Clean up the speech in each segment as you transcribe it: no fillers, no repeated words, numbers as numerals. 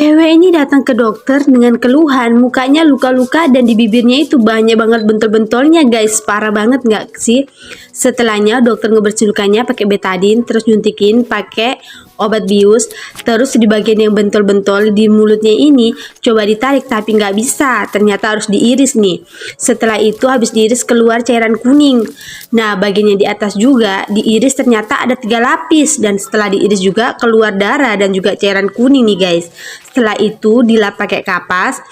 Cewek ini datang ke dokter dengan keluhan mukanya luka-luka dan di bibirnya itu banyak banget bentol-bentolnya guys, parah banget nggak sih? Setelahnya dokter ngebersihin lukanya pakai betadine, terus nyuntikin pakai obat bius, terus di bagian yang bentol-bentol di mulutnya ini coba ditarik tapi nggak bisa, ternyata harus diiris nih. Setelah itu habis diiris keluar cairan kuning. Nah bagian yang di atas juga diiris ternyata ada 3 lapis dan setelah diiris juga keluar darah dan juga cairan kuning nih guys. Setelah itu dilap pakai kapas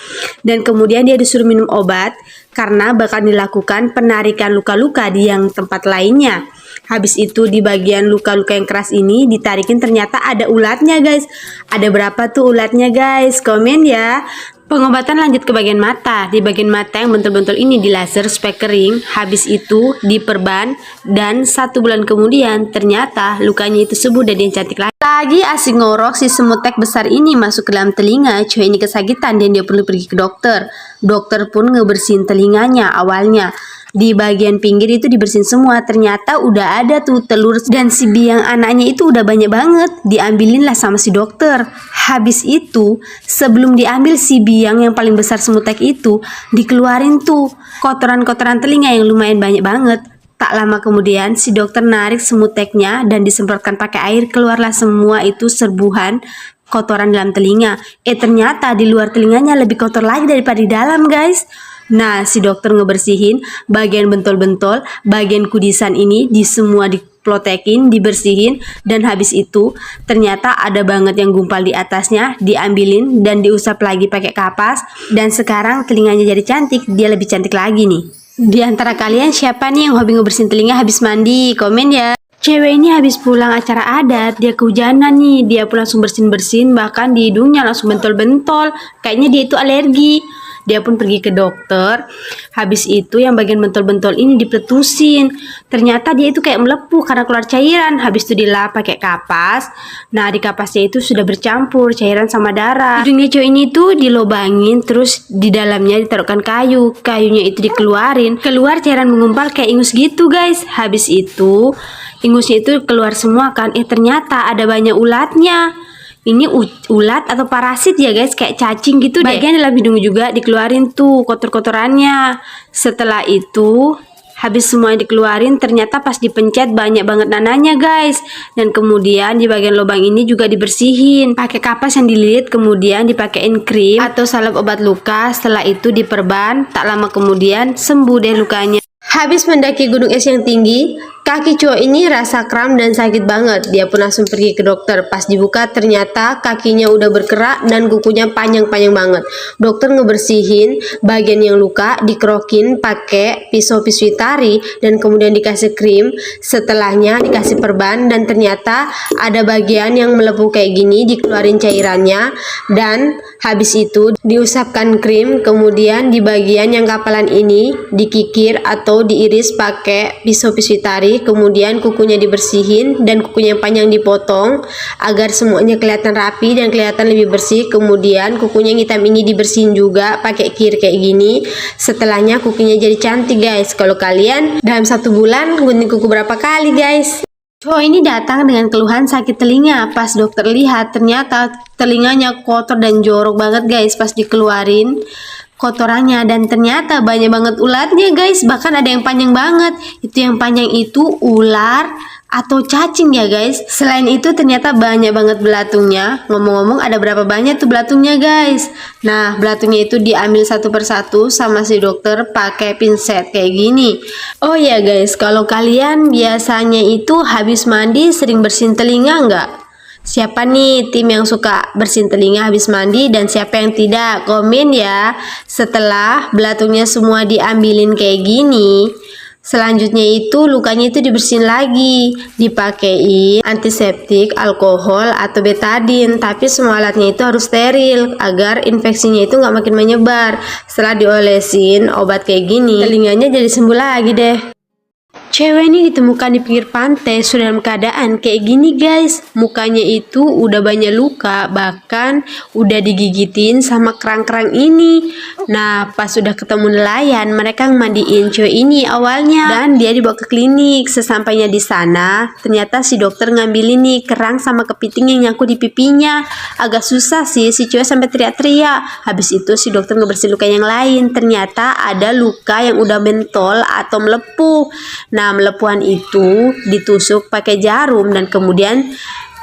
dan kemudian dia disuruh minum obat karena bakal dilakukan penarikan luka-luka di yang tempat lainnya. Habis itu di bagian luka-luka yang keras ini ditarikin ternyata ada ulatnya guys. Ada berapa tuh ulatnya guys? Komen ya. Pengobatan lanjut ke bagian mata. Di bagian mata yang bentul-bentul ini di laser supaya kering. Habis itu diperban dan 1 bulan kemudian ternyata lukanya itu sembuh dan dia cantik lagi. Lagi asik ngorok si semut tek besar ini masuk ke dalam telinga. Cewek ini kesakitan dan dia perlu pergi ke dokter. Dokter pun ngebersihin telinganya awalnya. Di bagian pinggir itu dibersihin semua, ternyata udah ada tuh telur dan si biang anaknya itu udah banyak banget. Diambilin lah sama si dokter. Habis itu sebelum diambil si biang yang paling besar semutek itu dikeluarin tuh kotoran-kotoran telinga yang lumayan banyak banget. Tak lama kemudian si dokter narik semuteknya dan disemprotkan pakai air, keluarlah semua itu serbuhan kotoran dalam telinga. Ternyata di luar telinganya lebih kotor lagi daripada di dalam guys. Nah si dokter ngebersihin bagian bentol-bentol, bagian kudisan ini di semua diplotekin, dibersihin, dan habis itu ternyata ada banget yang gumpal di atasnya, diambilin dan diusap lagi pakai kapas dan sekarang telinganya jadi cantik, dia lebih cantik lagi nih. Di antara kalian siapa nih yang hobi ngebersihin telinga habis mandi? Komen ya. Cewek ini habis pulang acara adat, dia kehujanan nih, dia pun langsung bersin-bersin, bahkan di hidungnya langsung bentol-bentol, kayaknya dia itu alergi. Dia pun pergi ke dokter. Habis itu yang bagian bentol-bentol ini dipletusin. Ternyata dia itu kayak melepuh karena keluar cairan. Habis itu dilap pakai kapas. Nah di kapasnya itu sudah bercampur cairan sama darah. Hidungnya cowok ini tuh dilobangin, terus di dalamnya ditaruhkan kayu. Kayunya itu dikeluarin. Keluar cairan mengumpal kayak ingus gitu guys. Habis itu ingusnya itu keluar semua kan. Ternyata ada banyak ulatnya. Ini ulat atau parasit ya guys, kayak cacing gitu deh. Bagian dalam hidung juga dikeluarin tuh kotor-kotorannya. Setelah itu habis semuanya dikeluarin, ternyata pas dipencet banyak banget nananya guys. Dan kemudian di bagian lubang ini juga dibersihin pakai kapas yang dililit, kemudian dipakein krim atau salep obat luka. Setelah itu diperban, tak lama kemudian sembuh deh lukanya. Habis mendaki gunung es yang tinggi, kaki cowok ini rasa kram dan sakit banget. Dia pun langsung pergi ke dokter. Pas dibuka ternyata kakinya udah berkerak dan kukunya panjang-panjang banget. Dokter ngebersihin bagian yang luka, dikerokin pakai pisau pituitari dan kemudian dikasih krim. Setelahnya dikasih perban dan ternyata ada bagian yang melepuh kayak gini, dikeluarin cairannya dan habis itu diusapkan krim. Kemudian di bagian yang kapalan ini dikikir atau diiris pakai pisau pituitari, kemudian kukunya dibersihin dan kukunya yang panjang dipotong agar semuanya kelihatan rapi dan kelihatan lebih bersih. Kemudian kukunya yang hitam ini dibersihin juga pakai kir kayak gini. Setelahnya kukunya jadi cantik guys. Kalau kalian dalam 1 bulan gunting kuku berapa kali guys? Cowok ini datang dengan keluhan sakit telinga. Pas dokter lihat ternyata telinganya kotor dan jorok banget guys. Pas dikeluarin kotorannya dan ternyata banyak banget ulatnya guys, bahkan ada yang panjang banget. Itu yang panjang itu ular atau cacing ya guys. Selain itu ternyata banyak banget belatungnya. Ngomong-ngomong ada berapa banyak tuh belatungnya guys. Nah belatungnya itu diambil satu persatu sama si dokter pakai pinset kayak gini. Oh ya guys, kalau kalian biasanya itu habis mandi sering bersihin telinga nggak? Siapa nih tim yang suka bersihin telinga habis mandi dan siapa yang tidak? Komen ya. Setelah belatungnya semua diambilin kayak gini, selanjutnya itu lukanya itu dibersihin lagi, dipakein antiseptik, alkohol atau betadine, tapi semua alatnya itu harus steril agar infeksinya itu nggak makin menyebar. Setelah diolesin obat kayak gini, telinganya jadi sembuh lagi deh. Cewek ini ditemukan di pinggir pantai sudah dalam keadaan kayak gini guys. Mukanya itu udah banyak luka, bahkan udah digigitin sama kerang-kerang ini. Nah pas udah ketemu nelayan, mereka mandiin cewek ini awalnya dan dia dibawa ke klinik. Sesampainya di sana, ternyata si dokter ngambilin nih kerang sama kepiting yang nyangkut di pipinya. Agak susah sih, si cewek sampai teriak-teriak. Habis itu si dokter ngebersihin luka yang lain. Ternyata ada luka yang udah mentol atau melepuh. Nah, melepuhan itu ditusuk pakai jarum dan kemudian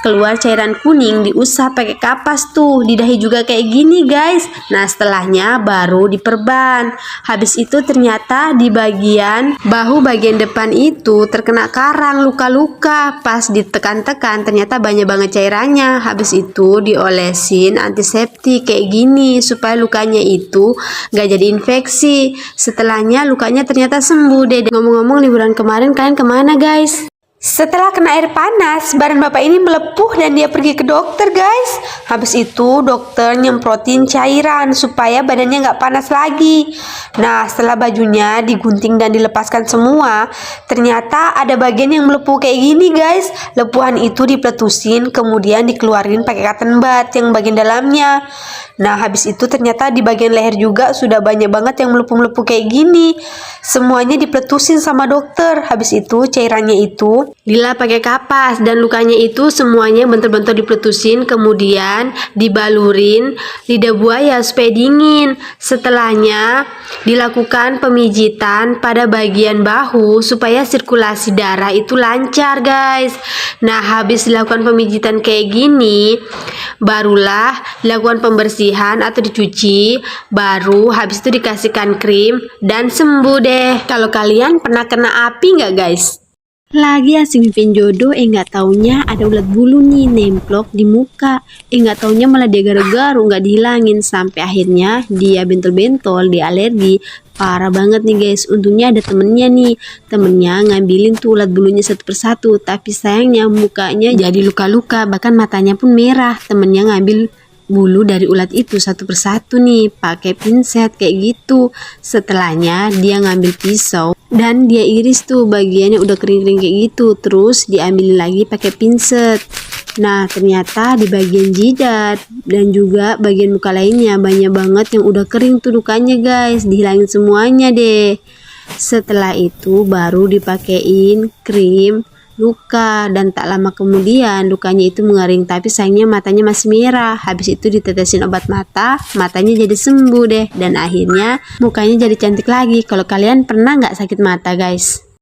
keluar cairan kuning, diusap pakai kapas tuh, di dahi juga kayak gini guys. Nah setelahnya baru diperban. Habis itu ternyata di bagian bahu bagian depan itu terkena karang, luka-luka. Pas ditekan-tekan ternyata banyak banget cairannya. Habis itu diolesin antiseptik kayak gini supaya lukanya itu gak jadi infeksi. Setelahnya lukanya ternyata sembuh deh. Ngomong-ngomong liburan kemarin kalian kemana guys? Setelah kena air panas, badan bapak ini melepuh dan dia pergi ke dokter guys. Habis itu dokter nyemprotin cairan supaya badannya nggak panas lagi. Nah setelah bajunya digunting dan dilepaskan semua, ternyata ada bagian yang melepuh kayak gini guys. Lepuhan itu dipletusin kemudian dikeluarin pakai cotton bud yang bagian dalamnya. Nah habis itu ternyata di bagian leher juga sudah banyak banget yang melepuh-melepuh kayak gini. Semuanya dipletusin sama dokter. Habis itu cairannya itu dilap pakai kapas dan lukanya itu semuanya bentul-bentul dipletusin, kemudian dibalurin lidah buaya supaya dingin. Setelahnya dilakukan pemijitan pada bagian bahu supaya sirkulasi darah itu lancar guys. Nah habis dilakukan pemijitan kayak gini, barulah dilakukan pembersihan atau dicuci, baru habis itu dikasihkan krim dan sembuh deh. Kalau kalian pernah kena api nggak guys? Lagi asik mimpin jodoh, nggak taunya ada ulat bulu nih nemplok di muka. Nggak taunya malah dia garu-garu nggak dihilangin sampai akhirnya dia bentol-bentol, dia alergi. Parah banget nih guys. Untungnya ada temennya nih, temennya ngambilin tuh ulat bulunya satu persatu. Tapi sayangnya mukanya jadi luka-luka, bahkan matanya pun merah. Temennya ngambil bulu dari ulat itu satu persatu nih pakai pinset kayak gitu. Setelahnya dia ngambil pisau dan dia iris tuh bagiannya udah kering-kering kayak gitu, terus diambil lagi pakai pinset. Nah ternyata di bagian jidat dan juga bagian muka lainnya banyak banget yang udah kering tuh lukanya guys, dihilangin semuanya deh. Setelah itu baru dipakein krim luka dan tak lama kemudian lukanya itu mengering, tapi sayangnya matanya masih merah. Habis itu ditetesin obat mata, matanya jadi sembuh deh dan akhirnya mukanya jadi cantik lagi. Kalau kalian pernah nggak sakit mata guys?